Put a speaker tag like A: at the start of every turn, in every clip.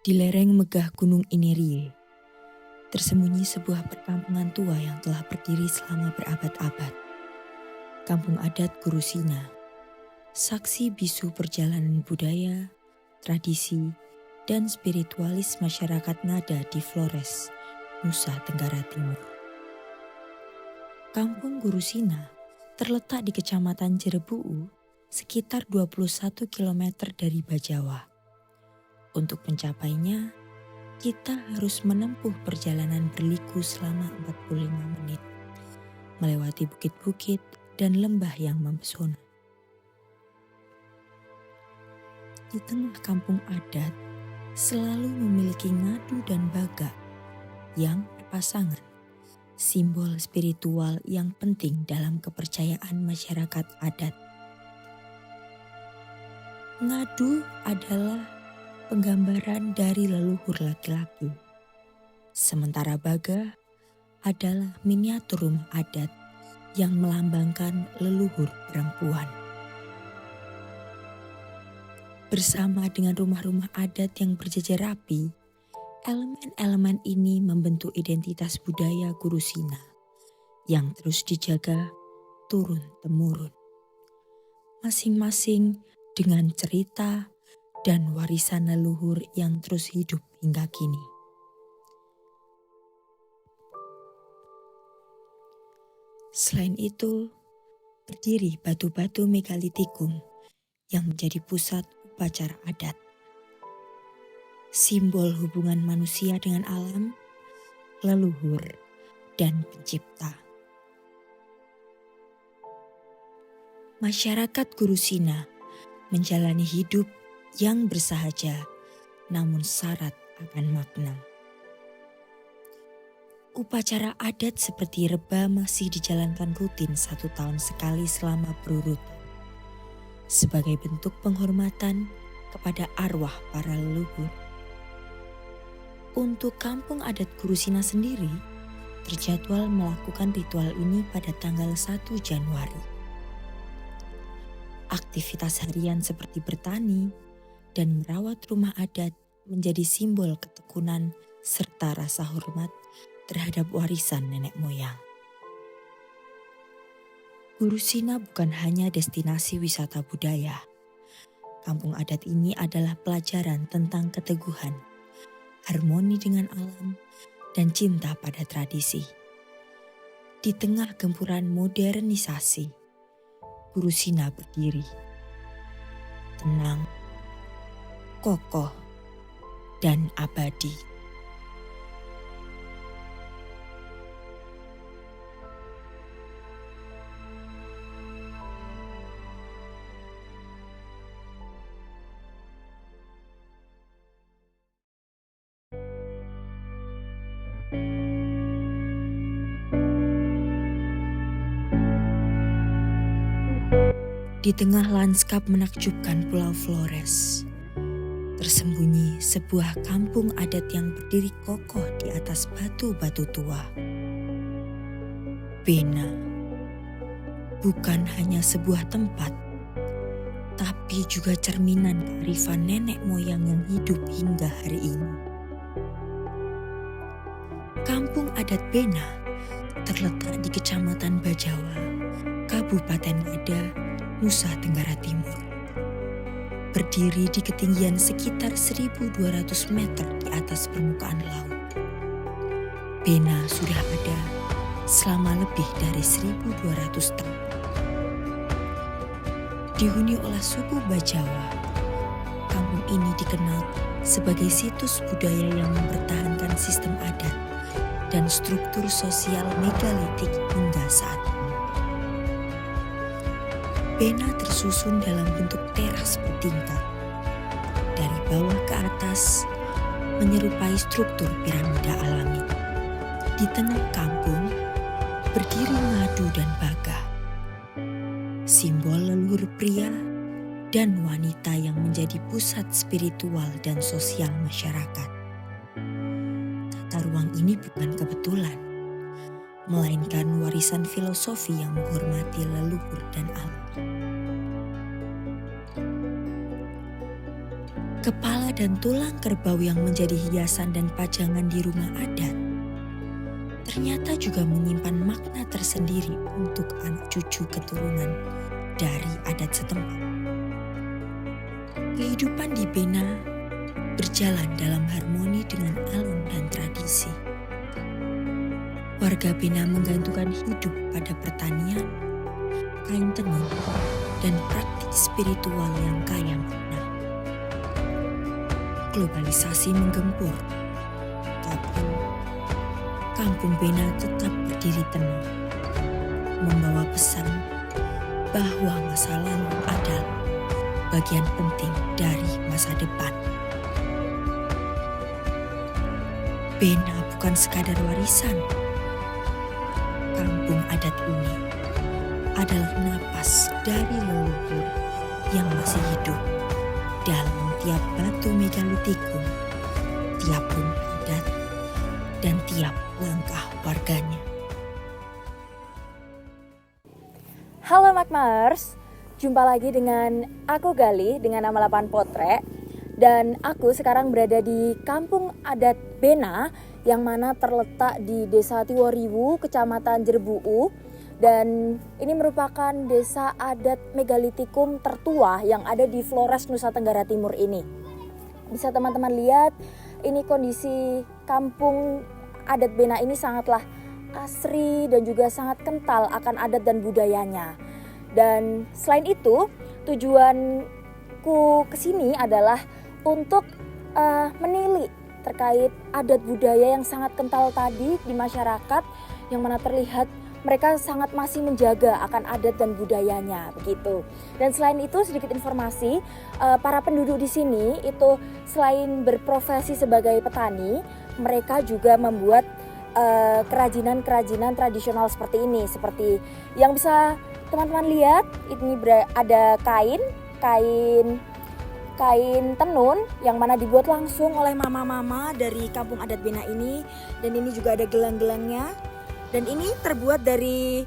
A: Di lereng megah Gunung Inerie, tersembunyi sebuah perkampungan tua yang telah berdiri selama berabad-abad. Kampung adat Gurusina, saksi bisu perjalanan budaya, tradisi, dan spiritualis masyarakat Ngada di Flores, Nusa Tenggara Timur. Kampung Gurusina terletak di Kecamatan Jerebuu, sekitar 21 km dari Bajawa. Untuk mencapainya, kita harus menempuh perjalanan berliku selama 45 menit, melewati bukit-bukit dan lembah yang mempesona. Di tengah kampung adat, selalu memiliki ngadu dan baga yang berpasangan, simbol spiritual yang penting dalam kepercayaan masyarakat adat. Ngadu adalah penggambaran dari leluhur laki-laki, sementara baga adalah miniatur rumah adat yang melambangkan leluhur perempuan. Bersama dengan rumah-rumah adat yang berjejer rapi, elemen-elemen ini membentuk identitas budaya Gurusina yang terus dijaga turun-temurun, masing-masing dengan cerita dan warisan leluhur yang terus hidup hingga kini. Selain itu, berdiri batu-batu megalitikum yang menjadi pusat upacara adat. Simbol hubungan manusia dengan alam, leluhur, dan pencipta. Masyarakat Gurusina menjalani hidup yang bersahaja namun syarat akan makna. Upacara adat seperti reba masih dijalankan rutin 1 tahun sekali selama berurutan, sebagai bentuk penghormatan kepada arwah para leluhur. Untuk kampung adat Gurusina sendiri, terjadwal melakukan ritual ini pada tanggal 1 Januari. Aktivitas harian seperti bertani dan merawat rumah adat menjadi simbol ketekunan serta rasa hormat terhadap warisan nenek moyang. Gurusina bukan hanya destinasi wisata budaya. Kampung adat ini adalah pelajaran tentang keteguhan, harmoni dengan alam, dan cinta pada tradisi. Di tengah gempuran modernisasi, Gurusina berdiri tenang, kokoh, dan abadi. Di tengah lanskap menakjubkan Pulau Flores, tersembunyi sebuah kampung adat yang berdiri kokoh di atas batu-batu tua. Bena bukan hanya sebuah tempat, tapi juga cerminan kearifan nenek moyang yang hidup hingga hari ini. Kampung adat Bena terletak di Kecamatan Bajawa, Kabupaten Ngada, Nusa Tenggara Timur. Berdiri di ketinggian sekitar 1.200 meter di atas permukaan laut. Bena sudah ada selama lebih dari 1.200 tahun. Dihuni oleh suku Bajawa, kampung ini dikenal sebagai situs budaya yang mempertahankan sistem adat dan struktur sosial megalitik hingga saat ini. Bena tersusun dalam bentuk teras bertingkat. Dari bawah ke atas, menyerupai struktur piramida alami. Di tengah kampung, berdiri ngadu dan baga. Simbol leluhur pria dan wanita yang menjadi pusat spiritual dan sosial masyarakat. Tata ruang ini bukan kebetulan, melainkan warisan filosofi yang menghormati leluhur dan alam. Kepala dan tulang kerbau yang menjadi hiasan dan pajangan di rumah adat ternyata juga menyimpan makna tersendiri untuk anak cucu keturunan dari adat setempat. Kehidupan di Bena berjalan dalam harmoni dengan alam dan tradisi. Warga Bena menggantungkan hidup pada pertanian, kain tenun, dan praktik spiritual yang kaya makna. Globalisasi menggempur, tapi Kampung Bena tetap berdiri tenang, membawa pesan bahwa masa lalu adalah bagian penting dari masa depan. Bena bukan sekadar warisan. Kampung adat ini adalah napas dari leluhur yang masih hidup dalam tiap batu megalitikum, tiap rumah adat, dan tiap langkah warganya.
B: Halo Makmers, jumpa lagi dengan aku Gali dengan nama 8 Potrek. Dan aku sekarang berada di Kampung Adat Bena yang mana terletak di Desa Tiworiwu, Kecamatan Jerbuu. Dan ini merupakan desa adat megalitikum tertua yang ada di Flores, Nusa Tenggara Timur ini. Bisa teman-teman lihat, ini kondisi Kampung Adat Bena ini sangatlah asri dan juga sangat kental akan adat dan budayanya. Dan selain itu, tujuanku kesini adalah untuk menilik terkait adat budaya yang sangat kental tadi di masyarakat, yang mana terlihat mereka sangat masih menjaga akan adat dan budayanya begitu. Dan selain itu sedikit informasi, para penduduk di sini itu selain berprofesi sebagai petani, mereka juga membuat kerajinan-kerajinan tradisional seperti ini. Seperti yang bisa teman-teman lihat, ini ada kain tenun yang mana dibuat langsung oleh mama-mama dari Kampung Adat Bena ini. Dan ini juga ada gelang-gelangnya. Dan ini terbuat dari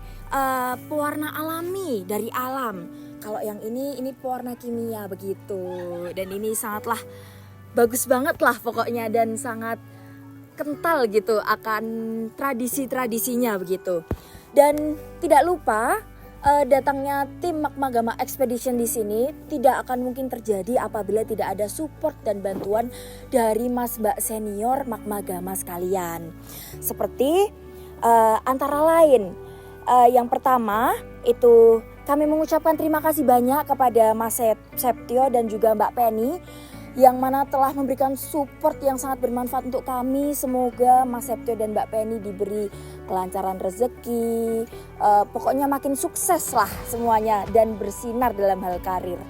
B: pewarna alami, dari alam. Kalau yang ini pewarna kimia begitu. Dan ini sangatlah bagus banget lah pokoknya, dan sangat kental gitu akan tradisi-tradisinya begitu. Dan tidak lupa datangnya tim Magmagama Expedition di sini tidak akan mungkin terjadi apabila tidak ada support dan bantuan dari Mas Mbak senior Magmagama sekalian. Seperti antara lain yang pertama itu kami mengucapkan terima kasih banyak kepada Mas Septio dan juga Mbak Penny yang mana telah memberikan support yang sangat bermanfaat untuk kami. Semoga Mas Septio dan Mbak Penny diberi kelancaran rezeki, pokoknya makin sukses lah semuanya dan bersinar dalam hal karir.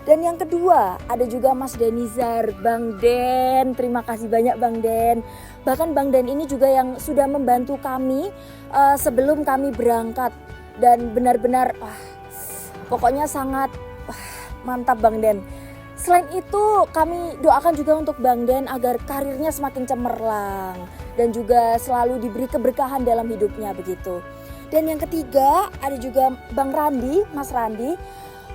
B: Dan yang kedua ada juga Mas Denizar, Bang Den, terima kasih banyak Bang Den. Bahkan Bang Den ini juga yang sudah membantu kami sebelum kami berangkat, dan benar-benar pokoknya sangat mantap Bang Den. Selain itu kami doakan juga untuk Bang Den agar karirnya semakin cemerlang dan juga selalu diberi keberkahan dalam hidupnya begitu. Dan yang ketiga ada juga Bang Randi, Mas Randi.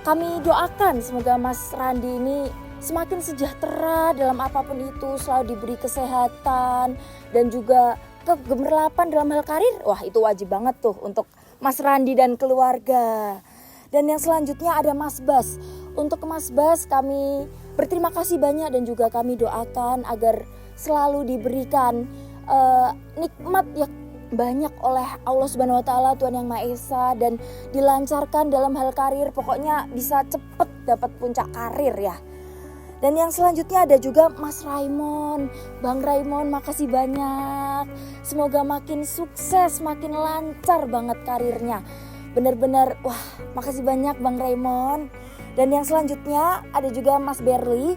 B: Kami doakan semoga Mas Randi ini semakin sejahtera dalam apapun itu, selalu diberi kesehatan dan juga kegemerlapan dalam hal karir. Wah, itu wajib banget tuh untuk Mas Randi dan keluarga. Dan yang selanjutnya ada Mas Bas. Untuk Mas Bas kami berterima kasih banyak dan juga kami doakan agar selalu diberikan nikmat yang banyak oleh Allah Subhanahu wa taala, Tuhan Yang Maha Esa, dan dilancarkan dalam hal karir, pokoknya bisa cepet dapat puncak karir ya. Dan yang selanjutnya ada juga Mas Raymond. Bang Raymond, makasih banyak. Semoga makin sukses, makin lancar banget karirnya. Benar-benar wah, makasih banyak Bang Raymond. Dan yang selanjutnya ada juga Mas Berli.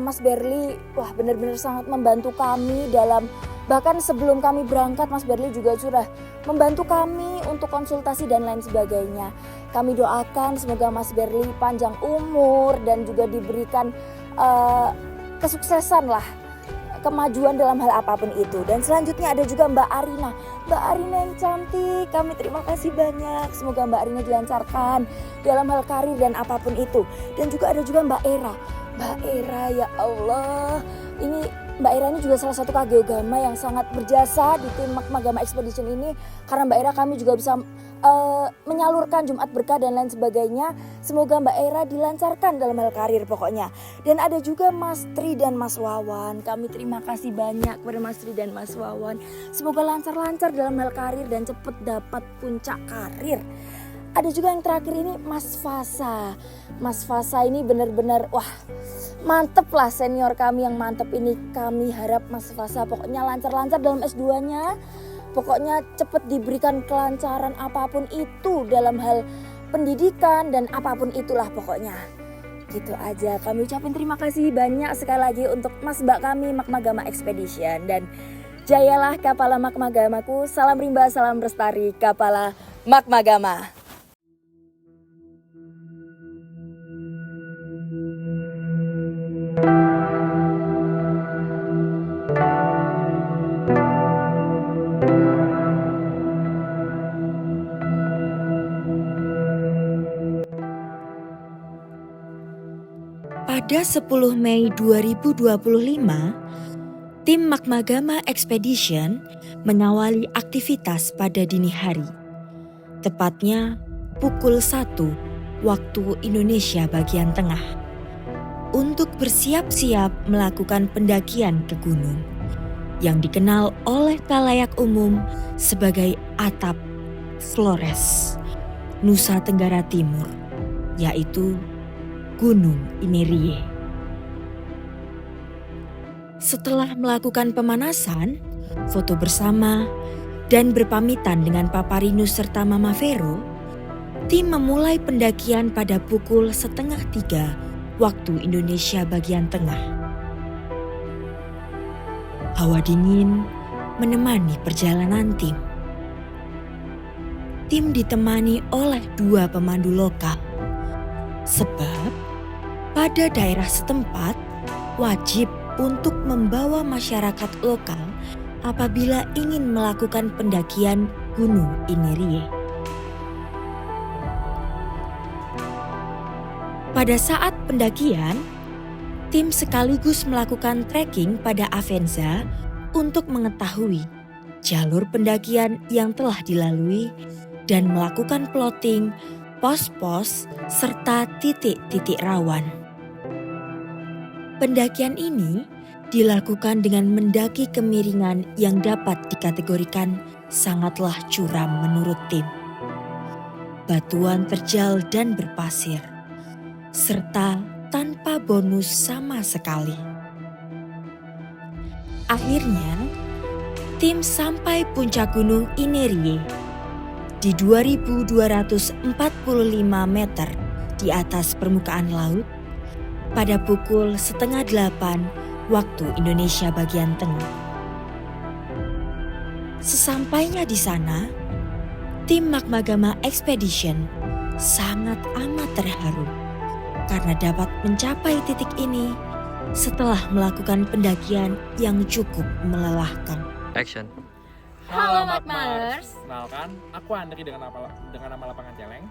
B: Mas Berli wah benar-benar sangat membantu kami dalam, bahkan sebelum kami berangkat Mas Berli juga sudah membantu kami untuk konsultasi dan lain sebagainya. Kami doakan semoga Mas Berli panjang umur dan juga diberikan kesuksesan lah, kemajuan dalam hal apapun itu. Dan selanjutnya ada juga Mbak Arina. Mbak Arina yang cantik, kami terima kasih banyak. Semoga Mbak Arina dilancarkan dalam hal karir dan apapun itu. Dan juga ada juga Mbak Era. Mbak Era, ya Allah. Ini Mbak Era ini juga salah satu kageogama yang sangat berjasa di tim Magma Expedition ini. Karena Mbak Era kami juga bisa menyalurkan Jumat Berkah dan lain sebagainya. Semoga Mbak Era dilancarkan dalam hal karir pokoknya. Dan ada juga Mas Tri dan Mas Wawan. Kami terima kasih banyak kepada Mas Tri dan Mas Wawan. Semoga lancar-lancar dalam hal karir dan cepat dapat puncak karir. Ada juga yang terakhir ini Mas Fasa. Mas Fasa ini benar-benar wah mantep lah, senior kami yang mantep ini. Kami harap Mas Fasa pokoknya lancar-lancar dalam S2-nya. Pokoknya cepat diberikan kelancaran apapun itu dalam hal pendidikan dan apapun itulah pokoknya. Gitu aja, kami ucapin terima kasih banyak sekali lagi untuk Mas Mbak kami Magma Expedition. Dan jayalah Kapala Magmagamaku, salam rimba, salam lestari, Kapala Magmagama.
A: Pada 10 Mei 2025, tim Magmagama Expedition mengawali aktivitas pada dini hari. Tepatnya pukul 1 waktu Indonesia bagian tengah. Untuk bersiap-siap melakukan pendakian ke gunung yang dikenal oleh khalayak umum sebagai Atap Flores, Nusa Tenggara Timur, yaitu Gunung Inerie. Setelah melakukan pemanasan, foto bersama, dan berpamitan dengan Paparinus serta Mama Vero, tim memulai pendakian pada pukul 2:30 waktu Indonesia bagian tengah. Hawa dingin menemani perjalanan tim. Tim ditemani oleh 2 pemandu lokal. Sebab pada daerah setempat wajib untuk membawa masyarakat lokal apabila ingin melakukan pendakian Gunung Inerie. Pada saat pendakian, tim sekaligus melakukan trekking pada Avenza untuk mengetahui jalur pendakian yang telah dilalui dan melakukan plotting pos-pos serta titik-titik rawan. Pendakian ini dilakukan dengan mendaki kemiringan yang dapat dikategorikan sangatlah curam menurut tim. Batuan terjal dan berpasir, serta tanpa bonus sama sekali. Akhirnya, tim sampai puncak Gunung Inerie di 2245 meter di atas permukaan laut pada pukul 7:30 waktu Indonesia bagian tengah. Sesampainya di sana, tim Magmagama Expedition sangat amat terharu karena dapat mencapai titik ini setelah melakukan pendakian yang cukup melelahkan.
C: Action.
D: Halo Magmers.
E: Kenalkan, aku Andri dengan nama lapangan Celeng.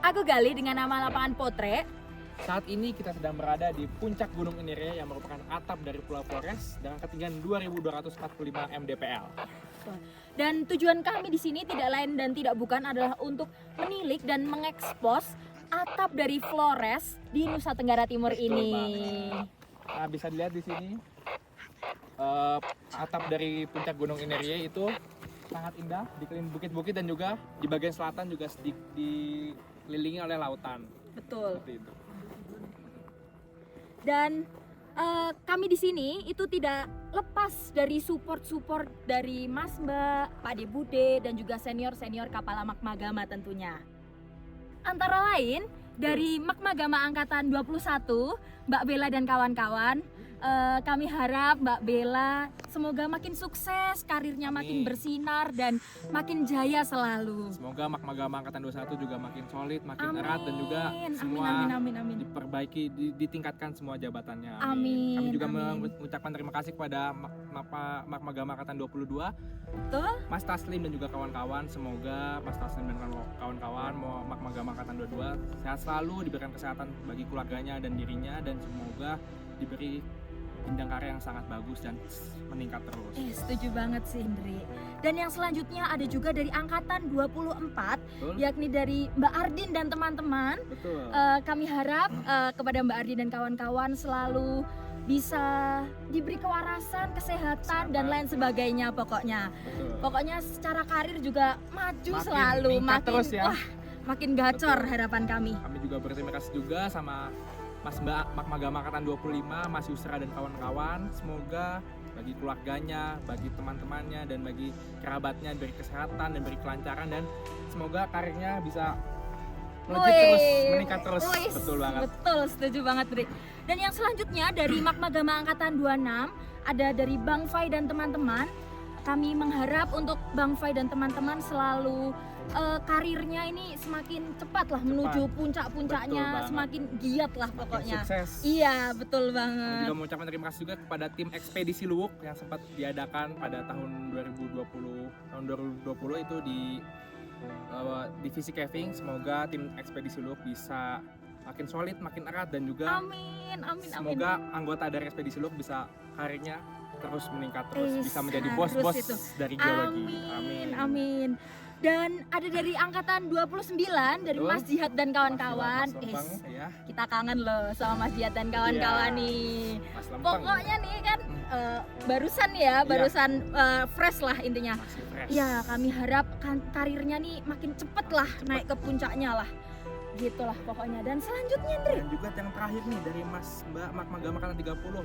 D: Aku Gali dengan nama lapangan Potre.
E: Saat ini kita sedang berada di puncak Gunung Inerie yang merupakan atap dari Pulau Flores dengan ketinggian 2245 mdpl.
D: Dan tujuan kami di sini tidak lain dan tidak bukan adalah untuk menilik dan mengekspos atap dari Flores di Nusa Tenggara Timur
E: Betul
D: ini.
E: banget. Nah, bisa dilihat di sini atap dari puncak Gunung Inerie itu sangat indah, dikelilingi bukit-bukit dan juga di bagian selatan juga dikelilingi oleh lautan.
D: Betul.
E: Seperti itu.
D: Dan kami di sini itu tidak lepas dari support dari Mas Mbak, Pak De Bude dan juga senior-senior Kapala Magmagama tentunya. Antara lain dari Magmagama Angkatan 21, Mbak Bella dan kawan-kawan, Kami harap Mbak Bella semoga makin sukses, karirnya makin
E: Amin.
D: bersinar dan makin jaya selalu.
E: Semoga Magma Angkatan 21 juga makin solid, makin erat dan juga
D: Amin,
E: semua
D: amin.
E: diperbaiki, ditingkatkan semua jabatannya.
D: Amin,
E: Kami juga
D: amin.
E: mengucapkan terima kasih kepada Magma Angkatan 22,
D: Betul?
E: Mas Taslim dan juga kawan-kawan. Semoga Mas Taslim dan kawan-kawan mau Magma Angkatan 22 sehat selalu, diberikan kesehatan bagi keluarganya dan dirinya, dan semoga diberi bidang karya yang sangat bagus dan meningkat terus.
D: Setuju banget sih Indri. Dan yang selanjutnya ada juga dari angkatan 24,
E: Betul?
D: yakni dari Mbak Ardin dan teman-teman.
E: Betul.
D: Kami harap kepada Mbak Ardin dan kawan-kawan selalu bisa diberi kewarasan, kesehatan dan lain sebagainya pokoknya.
E: Betul.
D: Pokoknya secara karir juga maju
E: Makin
D: selalu,
E: meningkat terus ya.
D: makin gacor
E: Betul.
D: harapan kami.
E: Kami juga berterima kasih juga sama Mas Mbak Magma Angkatan 25, Mas Yusra dan kawan-kawan. Semoga bagi keluarganya, bagi teman-temannya, dan bagi kerabatnya diberi kesehatan dan beri kelancaran, dan semoga karirnya bisa melejit terus, meningkat terus.
D: Wih,
E: Betul banget.
D: Betul, setuju banget Dri. Dan yang selanjutnya dari Magma Angkatan 26 ada dari Bang Fai dan teman-teman. Kami mengharap untuk Bang Fai dan teman-teman selalu karirnya ini semakin cepat lah menuju
E: Betul
D: puncak-puncaknya,
E: banget.
D: semakin giat lah
E: Makin
D: pokoknya.
E: sukses.
D: Iya, betul
E: Kami
D: banget.
E: juga mengucapkan terima kasih juga kepada tim Ekspedisi Luwuk yang sempat diadakan pada tahun 2020. Tahun 2020 itu di divisi caving. Semoga tim Ekspedisi Luwuk bisa makin solid, makin erat, dan juga
D: Amin.
E: semoga anggota dari Ekspedisi Luwuk bisa karirnya terus meningkat terus, bisa menjadi
D: Harus
E: bos-bos
D: itu.
E: dari geologi.
D: Amin. Dan ada dari angkatan 29 dari
E: Betul.
D: Mas Jihad dan kawan-kawan.
E: Mas Lempang,
D: Yes,
E: ya,
D: kita kangen loh sama Mas Jihad dan kawan-kawan
E: Iya.
D: nih.
E: Mas Lempang.
D: Pokoknya nih kan barusan ya, barusan fresh lah intinya.
E: Masih fresh.
D: Ya, kami harap karirnya nih makin cepet lah naik ke puncaknya lah. Gitulah pokoknya. Dan selanjutnya Ndri.
E: Dan juga yang terakhir nih dari Mas Mbak Magma Angkatan 30,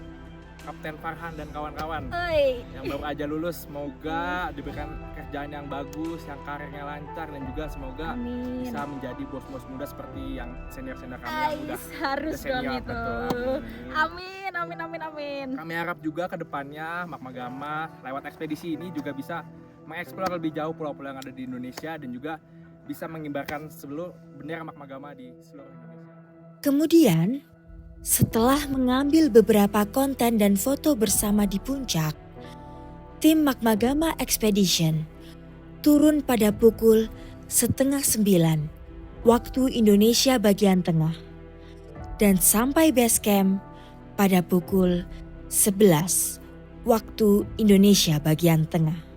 E: Kapten Farhan dan kawan-kawan
D: Oi.
E: yang baru aja lulus. Semoga diberikan kerjaan yang bagus, yang karirnya lancar, dan juga semoga
D: Amin.
E: bisa menjadi bos-bos muda seperti yang senior-senior kami yang udah
D: Harus dong
E: senior.
D: itu.
E: Betul, amin.
D: Amin.
E: Kami harap juga ke depannya Magma lewat ekspedisi ini juga bisa mengeksplor lebih jauh pulau-pulau yang ada di Indonesia, dan juga bisa mengibarkan seluruh bendera Magma di seluruh Indonesia.
A: Kemudian, setelah mengambil beberapa konten dan foto bersama di puncak, tim Magma Expedition turun pada pukul 8:30 waktu Indonesia bagian tengah dan sampai base camp pada pukul 11 waktu Indonesia bagian tengah.